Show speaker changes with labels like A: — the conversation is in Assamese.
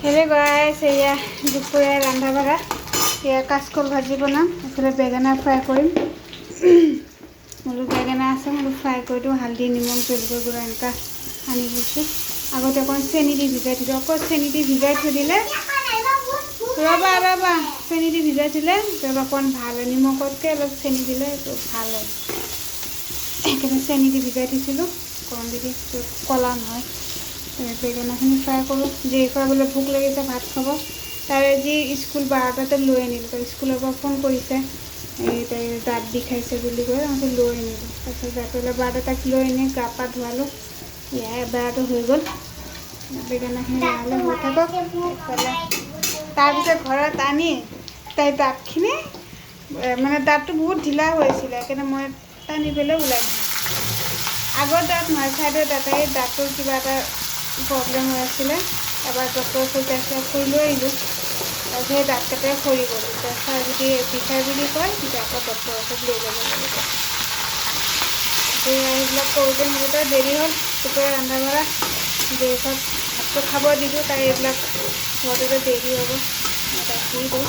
A: হেৰে গাইছ এয়া দুপৰীয়া ৰন্ধা বঢ়া এয়া কাচকল ভাজি বনাম এফালে বেঙেনা ফ্ৰাই কৰিম মোৰো বেঙেনা আছে মোৰো ফ্ৰাই কৰি দিওঁ হালধি নিমখ জলকীয়া গুড়া এনেকুৱা সানি লৈছোঁ আগতে অকণ চেনি দি ভিজাই দিলোঁ অকল চেনি দি ভিজাই থৈ দিলে ৰ'বা চেনি দি ভিজাই দিলে অকণ ভাল হয় নিমখতকৈ অলপ চেনি দিলে এইটো ভাল হয় সেইকাৰণে চেনি দি ভিজাই থৈছিলোঁ অকণ দেখি ক'লা নহয় বেঙেনাখিনি ফ্ৰাই কৰোঁ যিখন বোলে ভোক লাগিছে ভাত খাব তাই আজি স্কুল 12টাতে লৈ আনিলোঁ তাই স্কুলৰ পৰা ফোন কৰিছে এই তাই দাঁত বিষাইছে বুলি কৈ আমি লৈ আনিলোঁ তাৰপিছত যাই পেলাই 12টাত লৈ আনি গা পা ধোৱালোঁ এয়া এবাৰটো হৈ গ'ল বেঙেনাখিনি লাহে হৈ থাকক এইফালে তাৰপিছত ঘৰত আনি তাই দাঁতখিনি মানে দাঁতটো বহুত ঢিলা হৈ আছিলে সেইকাৰণে মই টানি পেলাই ওলাই দিলোঁ আগৰ দাঁত নহয় ছাইডৰ দাঁত এই দাঁতৰ কিবা এটা প্ৰব্লেম হৈ আছিলে এবাৰ ডক্টৰৰ ওচৰত যাই ফুৰি লৈ আহিলোঁ তাৰপিছত সেই দাঁত কেইটাই সৰি গ'ল তাৰপিছত যদি বিষাই বুলি কয় তেতিয়া আকৌ ডক্টৰৰ ওচৰত লৈ যাব লাগিব এইবিলাক কৰোঁতে মেলোঁতে দেৰি হ'ল দুপৰীয়া ৰন্ধা বঢ়া দেৰিছত ভাতটো খাব দিলোঁ তাই এইবিলাক ঘৰতে দেৰি হ'ব মই তাক দি দিওঁ